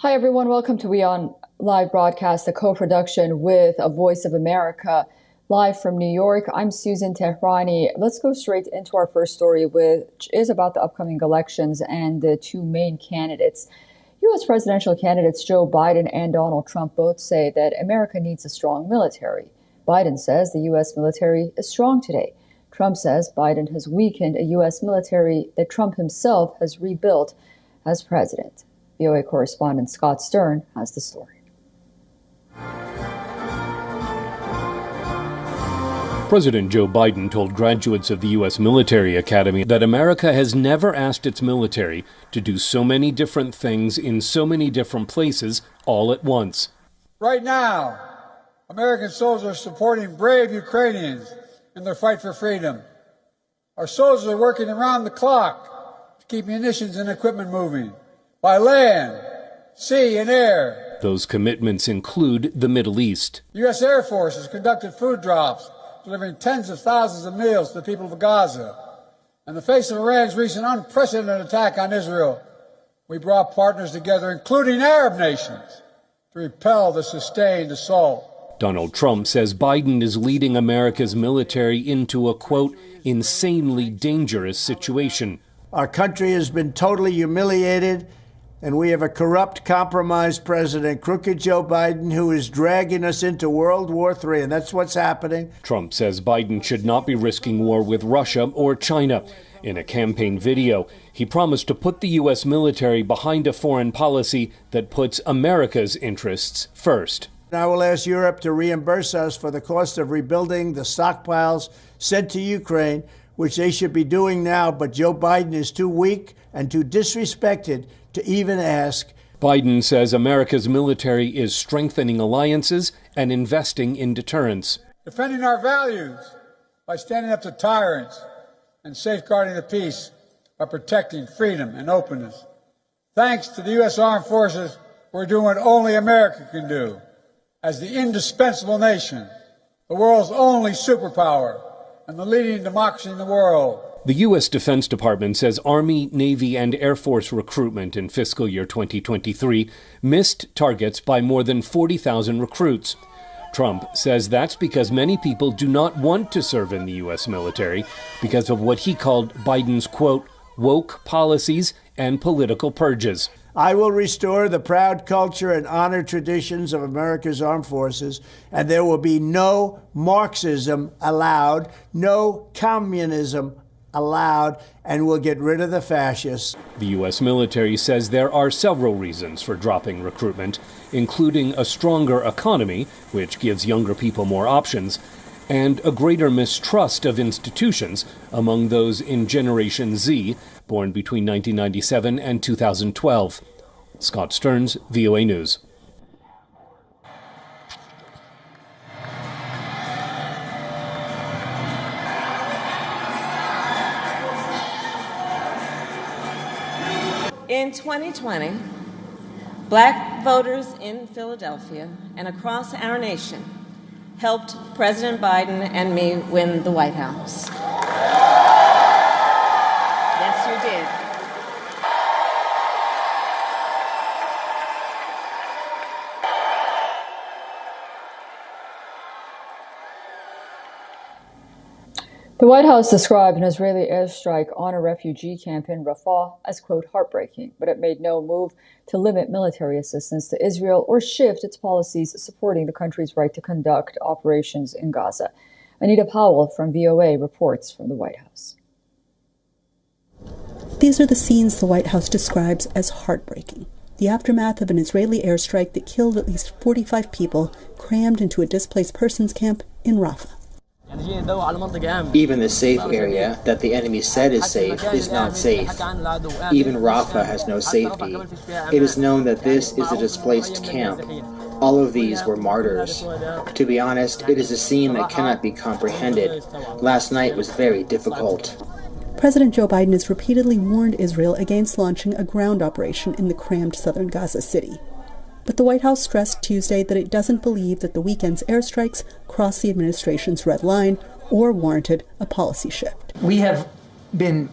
Hi, everyone. Welcome to WION Live Broadcast, a co-production with A Voice of America, live from New York. I'm Susan Tehrani. Let's go straight into our first story, which is about the upcoming elections and the two main candidates. U.S. presidential candidates Joe Biden and Donald Trump both say that America needs a strong military. Biden says the U.S. military is strong today. Trump says Biden has weakened a U.S. military that Trump himself has rebuilt as president. VOA correspondent Scott Stern has the story. President Joe Biden told graduates of the U.S. Military Academy that America has never asked its military to do so many different things in so many different places all at once. Right now, American soldiers are supporting brave Ukrainians in their fight for freedom. Our soldiers are working around the clock to keep munitions and equipment moving by land, sea, and air. Those commitments include the Middle East. The U.S. Air Force has conducted food drops, delivering tens of thousands of meals to the people of Gaza. In the face of Iran's recent unprecedented attack on Israel, we brought partners together, including Arab nations, to repel the sustained assault. Donald Trump says Biden is leading America's military into a, quote, insanely dangerous situation. Our country has been totally humiliated, and we have a corrupt, compromised president, crooked Joe Biden, who is dragging us into World War III, and that's what's happening. Trump says Biden should not be risking war with Russia or China. In a campaign video, he promised to put the U.S. military behind a foreign policy that puts America's interests first. I will ask Europe to reimburse us for the cost of rebuilding the stockpiles sent to Ukraine, which they should be doing now, but Joe Biden is too weak and too disrespected to even ask. Biden says America's military is strengthening alliances and investing in deterrence. Defending our values by standing up to tyrants and safeguarding the peace by protecting freedom and openness. Thanks to the U.S. Armed Forces, we're doing what only America can do. As the indispensable nation, the world's only superpower, and the leading democracy in the world. The U.S. Defense Department says Army, Navy, and Air Force recruitment in fiscal year 2023 missed targets by more than 40,000 recruits. Trump says that's because many people do not want to serve in the U.S. military because of what he called Biden's, quote, woke policies and political purges. I will restore the proud culture and honor traditions of America's armed forces, and there will be no Marxism allowed, no communism allowed, and we'll get rid of the fascists. The U.S. military says there are several reasons for dropping recruitment, including a stronger economy, which gives younger people more options, and a greater mistrust of institutions among those in Generation Z, born between 1997 and 2012. Scott Stearns, VOA News. In 2020, Black voters in Philadelphia and across our nation helped President Biden and me win the White House. Yes, you did. The White House described an Israeli airstrike on a refugee camp in Rafah as, quote, heartbreaking, but it made no move to limit military assistance to Israel or shift its policies supporting the country's right to conduct operations in Gaza. Anita Powell from VOA reports from the White House. These are the scenes the White House describes as heartbreaking. The aftermath of an Israeli airstrike that killed at least 45 people crammed into a displaced persons camp in Rafah. Even the safe area that the enemy said is safe is not safe. Even Rafah has no safety. It is known that this is a displaced camp. All of these were martyrs. To be honest, it is a scene that cannot be comprehended. Last night was very difficult. President Joe Biden has repeatedly warned Israel against launching a ground operation in the crammed southern Gaza city. But the White House stressed Tuesday that it doesn't believe that the weekend's airstrikes crossed the administration's red line or warranted a policy shift. We have been,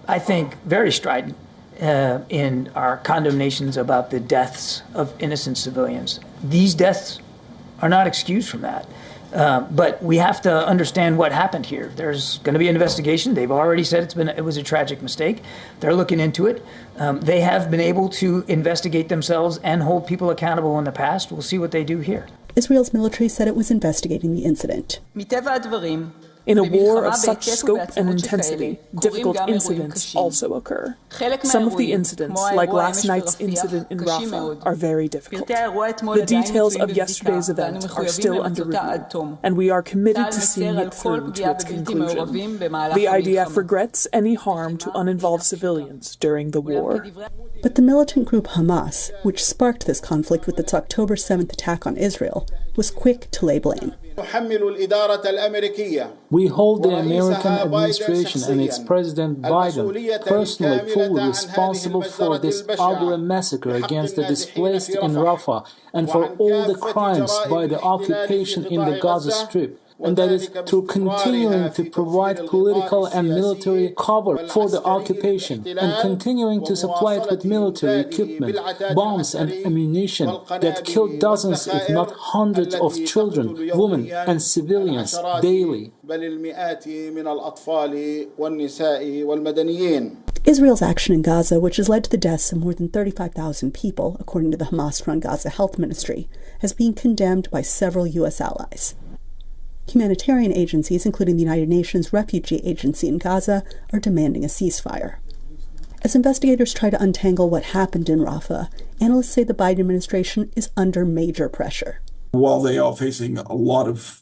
I think, very strident in our condemnations about the deaths of innocent civilians. These deaths are not excused from that. But we have to understand what happened here. There's going to be an investigation. They've already said it was a tragic mistake. They're looking into it. They have been able to investigate themselves and hold people accountable in the past. We'll see what they do here. Israel's military said it was investigating the incident. In a war of such scope and intensity, difficult incidents also occur. Some of the incidents, like last night's incident in Rafah, are very difficult. The details of yesterday's event are still under review, and we are committed to seeing it through to its conclusion. The IDF regrets any harm to uninvolved civilians during the war. But the militant group Hamas, which sparked this conflict with its October 7th attack on Israel, was quick to lay blame. We hold the American administration and its President Biden personally fully responsible for this ugly massacre against the displaced in Rafah and for all the crimes by the occupation in the Gaza Strip. And that is through continuing to provide political and military cover for the occupation and continuing to supply it with military equipment, bombs and ammunition that killed dozens, if not hundreds of children, women and civilians daily. Israel's action in Gaza, which has led to the deaths of more than 35,000 people, according to the Hamas-run Gaza Health Ministry, has been condemned by several U.S. allies. Humanitarian agencies, including the United Nations Refugee Agency in Gaza, are demanding a ceasefire. As investigators try to untangle what happened in Rafah, analysts say the Biden administration is under major pressure. While they are facing a lot of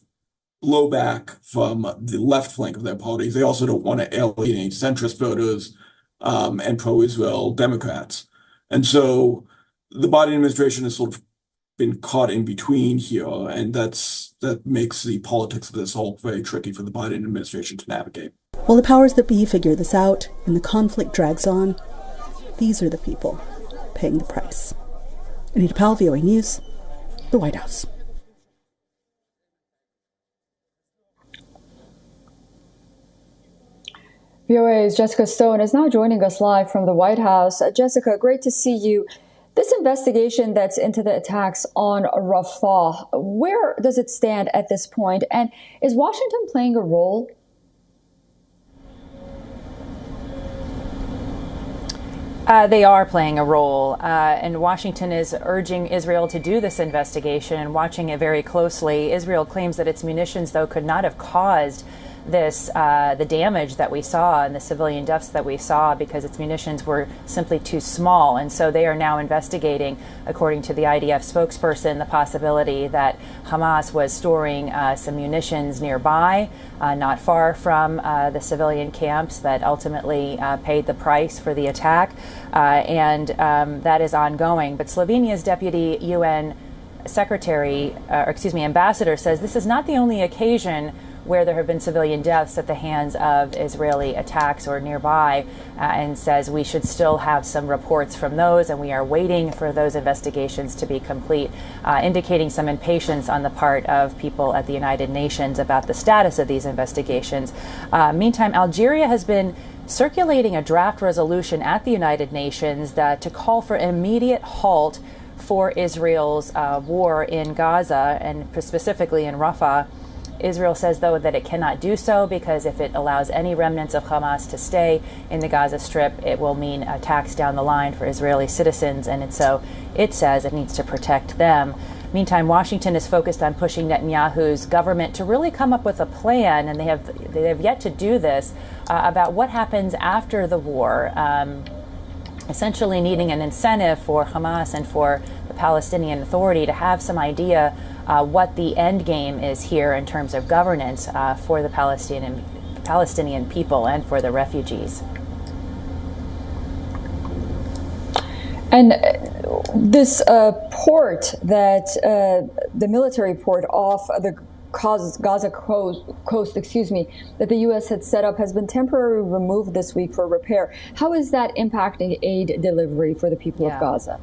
blowback from the left flank of their parties, they also don't want to alienate centrist voters and pro-Israel Democrats. And so the Biden administration has sort of been caught in between here, and that makes the politics of this all very tricky for the Biden administration to navigate. While the powers that be figure this out and the conflict drags on, these are the people paying the price. Anita Powell, VOA News, the White House. VOA's Jessica Stone is now joining us live from the White House. Jessica, great to see you. This investigation that's into the attacks on Rafah, where does it stand at this point? And is Washington playing a role? They are playing a role, and Washington is urging Israel to do this investigation and watching it very closely. Israel claims that its munitions, though, could not have caused this, the damage that we saw and the civilian deaths that we saw because its munitions were simply too small. And so they are now investigating, according to the IDF spokesperson, the possibility that Hamas was storing some munitions nearby, not far from the civilian camps that ultimately paid the price for the attack. And that is ongoing. But Slovenia's deputy UN ambassador says this is not the only occasion where there have been civilian deaths at the hands of Israeli attacks or nearby, and says we should still have some reports from those, and we are waiting for those investigations to be complete, indicating some impatience on the part of people at the United Nations about the status of these investigations. Meantime, Algeria has been circulating a draft resolution at the United Nations to call for an immediate halt for Israel's war in Gaza, and specifically in Rafah. Israel says, though, that it cannot do so because if it allows any remnants of Hamas to stay in the Gaza Strip, it will mean attacks down the line for Israeli citizens, and so it says it needs to protect them. Meantime, Washington is focused on pushing Netanyahu's government to really come up with a plan, and they have yet to do this, about what happens after the war, essentially needing an incentive for Hamas and for the Palestinian Authority to have some idea what the end game is here in terms of governance for the Palestinian people and for the refugees. And this port that the military port off the Gaza coast, that the U.S. had set up has been temporarily removed this week for repair. How is that impacting aid delivery for the people of Gaza?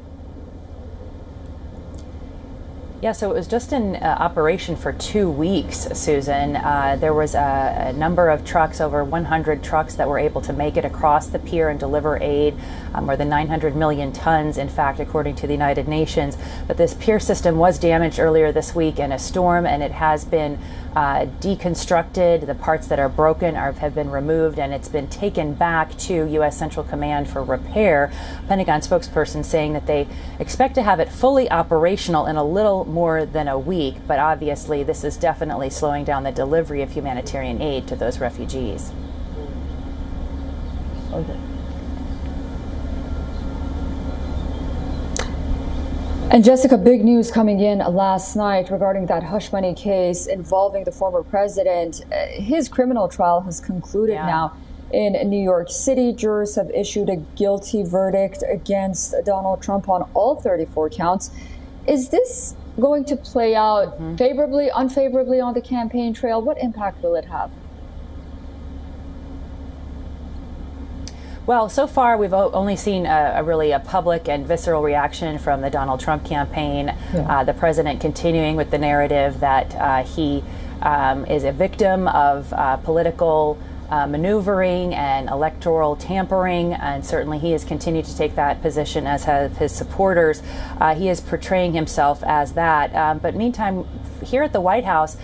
Yeah, so it was just in operation for 2 weeks, Susan. There was a number of trucks, over 100 trucks, that were able to make it across the pier and deliver aid, more than 900 million tons, in fact, according to the United Nations. But this pier system was damaged earlier this week in a storm, and it has been deconstructed. The parts that are broken have been removed, and it's been taken back to U.S. Central Command for repair. Pentagon spokesperson saying that they expect to have it fully operational in a little more than a week, but obviously this is definitely slowing down the delivery of humanitarian aid to those refugees. Okay. And Jessica, big news coming in last night regarding that hush money case involving the former president. His criminal trial has concluded now in New York City. Jurors have issued a guilty verdict against Donald Trump on all 34 counts. Is this going to play out favorably, unfavorably on the campaign trail? What impact will it have? Well, so far we've only seen a public and visceral reaction from the Donald Trump campaign. The president continuing with the narrative that he is a victim of political maneuvering and electoral tampering, and certainly he has continued to take that position, as have his supporters. He is portraying himself as that. But meantime, here at the White House,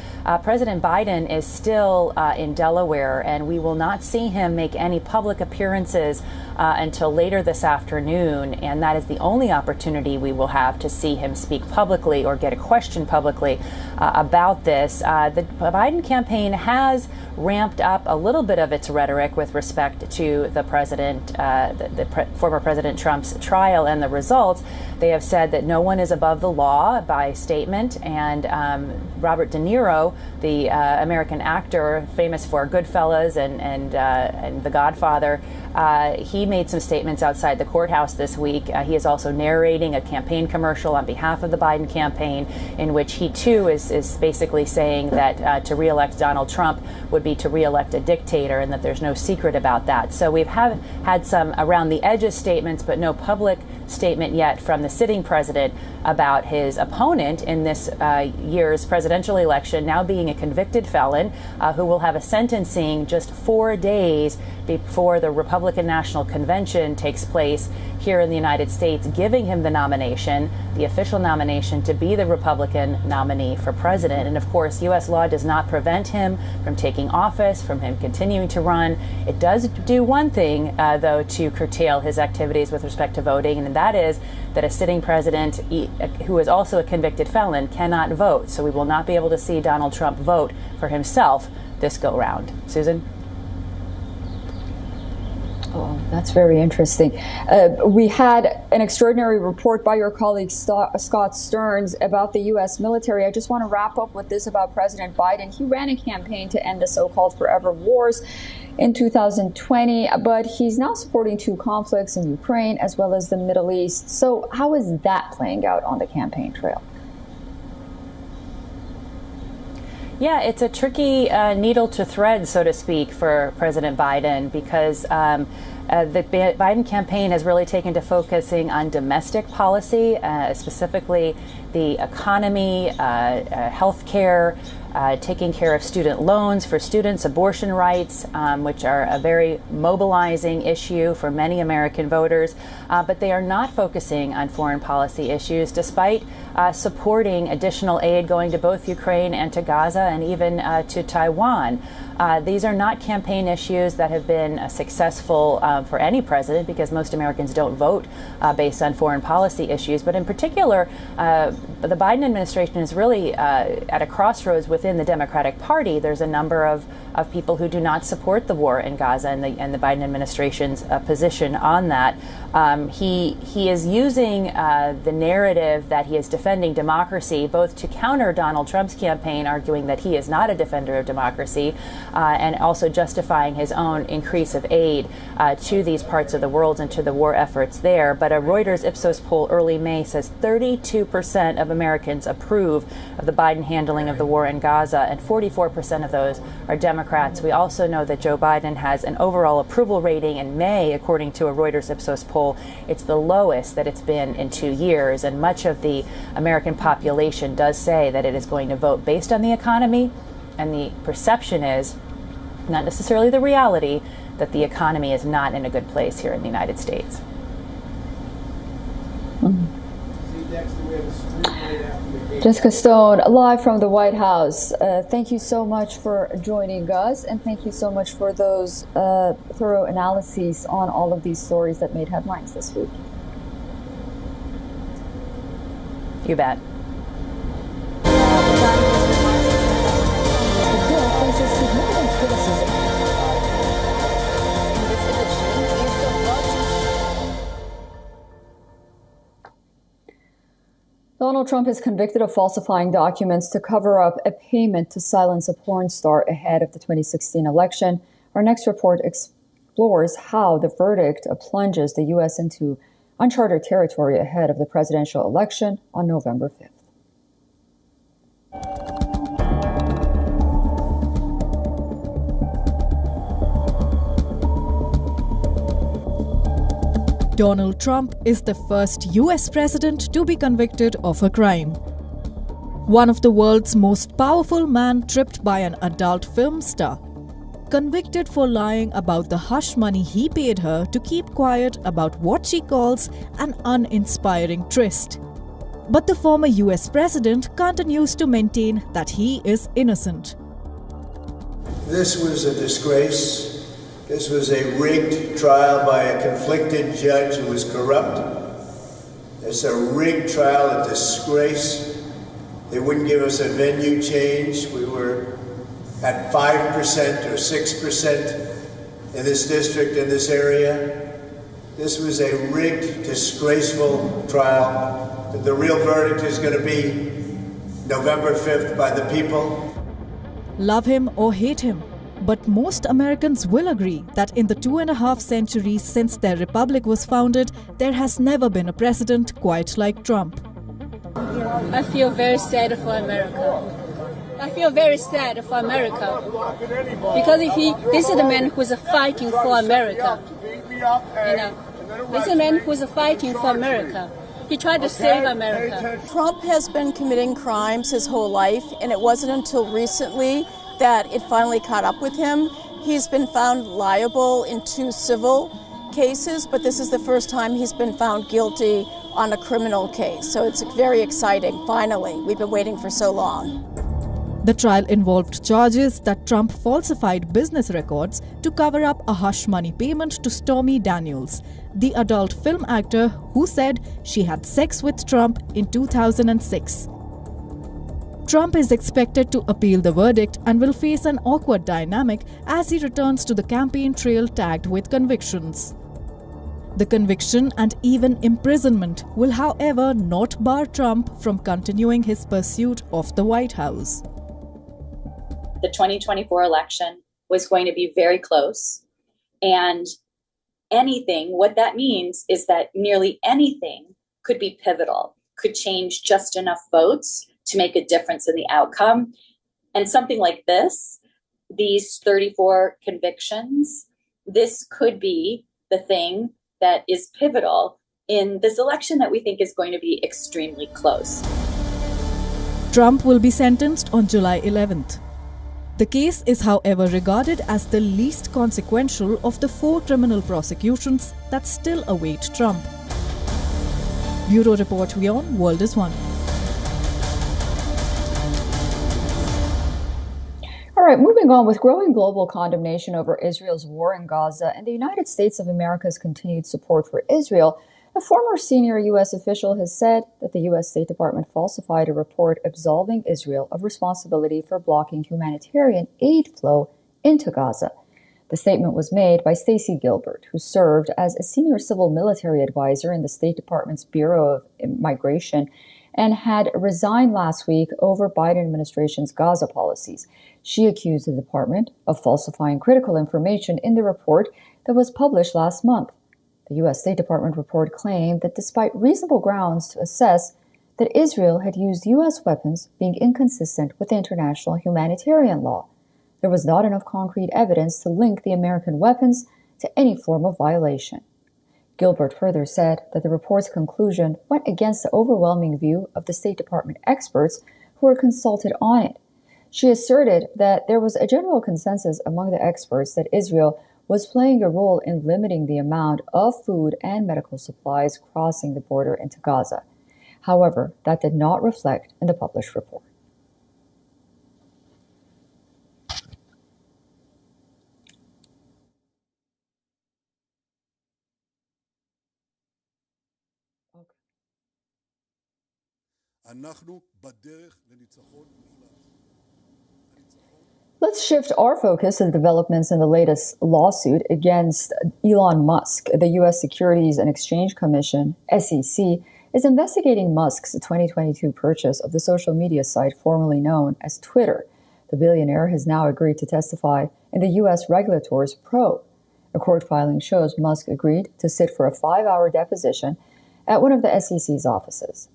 President Biden is still in Delaware, and we will not see him make any public appearances until later this afternoon, and that is the only opportunity we will have to see him speak publicly or get a question publicly about this. The Biden campaign has ramped up a little bit of its rhetoric with respect to the president, former President Trump's trial and the results. They have said that no one is above the law by statement, and Robert De Niro, the American actor famous for Goodfellas and The Godfather, he made some statements outside the courthouse this week. He is also narrating a campaign commercial on behalf of the Biden campaign, in which he too is basically saying that to reelect Donald Trump would be to reelect a dictator, and that there's no secret about that. So we've had some around the edges statements, but no public statement yet from the sitting president about his opponent in this year's presidential election now being a convicted felon who will have a sentencing just 4 days before the Republican National Convention takes place here in the United States, giving him the nomination, the official nomination, to be the Republican nominee for president. And of course, U.S. law does not prevent him from taking office, from him continuing to run. It does do one thing, though, to curtail his activities with respect to voting, and that is that a sitting president who is also a convicted felon cannot vote. So we will not be able to see Donald Trump vote for himself this go round. Susan? Oh, that's very interesting. We had an extraordinary report by your colleague Scott Stearns about the U.S. military. I just want to wrap up with this about President Biden. He ran a campaign to end the so-called forever wars in 2020, but he's now supporting two conflicts in Ukraine as well as the Middle East. So how is that playing out on the campaign trail? Yeah, it's a tricky needle to thread, so to speak, for President Biden, because the Biden campaign has really taken to focusing on domestic policy, specifically the economy, health care, taking care of student loans for students, abortion rights, which are a very mobilizing issue for many American voters. But they are not focusing on foreign policy issues, despite supporting additional aid going to both Ukraine and to Gaza and even to Taiwan. These are not campaign issues that have been successful for any president, because most Americans don't vote based on foreign policy issues. But in particular, the Biden administration is really at a crossroads within the Democratic Party. There's a number of people who do not support the war in Gaza and the Biden administration's position on that. He is using the narrative that he is defending democracy, both to counter Donald Trump's campaign, arguing that he is not a defender of democracy, and also justifying his own increase of aid to these parts of the world and to the war efforts there. But a Reuters Ipsos poll early May says 32% of Americans approve of the Biden handling of the war in Gaza, and 44% of those are Democrats. We also know that Joe Biden has an overall approval rating in May, according to a Reuters Ipsos poll. It's the lowest that it's been in 2 years, and much of the American population does say that it is going to vote based on the economy, and the perception is, not necessarily the reality, that the economy is not in a good place here in the United States. Jessica Stone, live from the White House. Thank you so much for joining us, and thank you so much for those thorough analyses on all of these stories that made headlines this week. You bet. Donald Trump is convicted of falsifying documents to cover up a payment to silence a porn star ahead of the 2016 election. Our next report explores how the verdict plunges the U.S. into uncharted territory ahead of the presidential election on November 5th. Donald Trump is the first U.S. president to be convicted of a crime. One of the world's most powerful men tripped by an adult film star, convicted for lying about the hush money he paid her to keep quiet about what she calls an uninspiring tryst. But the former U.S. president continues to maintain that he is innocent. This was a disgrace. This was a rigged trial by a conflicted judge who was corrupt. It's a rigged trial, a disgrace. They wouldn't give us a venue change. We were at 5% or 6% in this district, in this area. This was a rigged, disgraceful trial. The real verdict is going to be November 5th by the people. Love him or hate him, but most Americans will agree that in the 2.5 centuries since their republic was founded, there has never been a president quite like Trump. I feel very sad for America. I feel very sad for America because this is the man who's fighting for America. This is the man who's fighting for America. He tried to save America. Trump has been committing crimes his whole life, and it wasn't until recently that it finally caught up with him. He's been found liable in 2 civil cases, but this is the first time he's been found guilty on a criminal case. So it's very exciting, finally. We've been waiting for so long. The trial involved charges that Trump falsified business records to cover up a hush money payment to Stormy Daniels, the adult film actor who said she had sex with Trump in 2006. Trump is expected to appeal the verdict and will face an awkward dynamic as he returns to the campaign trail tagged with convictions. The conviction and even imprisonment will, however, not bar Trump from continuing his pursuit of the White House. The 2024 election was going to be very close, and what that means is that nearly anything could be pivotal, could change just enough votes to make a difference in the outcome. And something like this, these 34 convictions, this could be the thing that is pivotal in this election that we think is going to be extremely close. Trump will be sentenced on July 11th. The case is, however, regarded as the least consequential of the 4 criminal prosecutions that still await Trump. Bureau Report WION, World is One. All right, moving on. With growing global condemnation over Israel's war in Gaza and the United States of America's continued support for Israel, a former senior U.S. official has said that the U.S. State Department falsified a report absolving Israel of responsibility for blocking humanitarian aid flow into Gaza. The statement was made by Stacey Gilbert, who served as a senior civil military advisor in the State Department's Bureau of Migration and had resigned last week over Biden administration's Gaza policies. She accused the department of falsifying critical information in the report that was published last month. The U.S. State Department report claimed that despite reasonable grounds to assess that Israel had used U.S. weapons being inconsistent with international humanitarian law, there was not enough concrete evidence to link the American weapons to any form of violation. Gilbert further said that the report's conclusion went against the overwhelming view of the State Department experts who were consulted on it. She asserted that there was a general consensus among the experts that Israel was playing a role in limiting the amount of food and medical supplies crossing the border into Gaza. However, that did not reflect in the published report. Let's shift our focus to the developments in the latest lawsuit against Elon Musk. The U.S. Securities and Exchange Commission, SEC, is investigating Musk's 2022 purchase of the social media site formerly known as Twitter. The billionaire has now agreed to testify in the U.S. regulator's probe. A court filing shows Musk agreed to sit for a 5-hour deposition at one of the SEC's offices.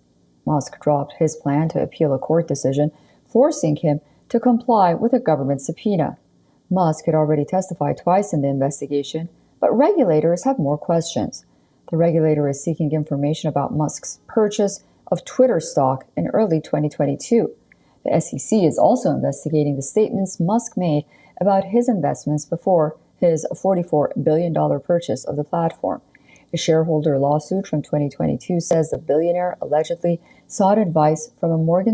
Musk dropped his plan to appeal a court decision, forcing him to comply with a government subpoena. Musk had already testified twice in the investigation, but regulators have more questions. The regulator is seeking information about Musk's purchase of Twitter stock in early 2022. The SEC is also investigating the statements Musk made about his investments before his $44 billion purchase of the platform. A shareholder lawsuit from 2022 says the billionaire allegedly sought advice from a Morgan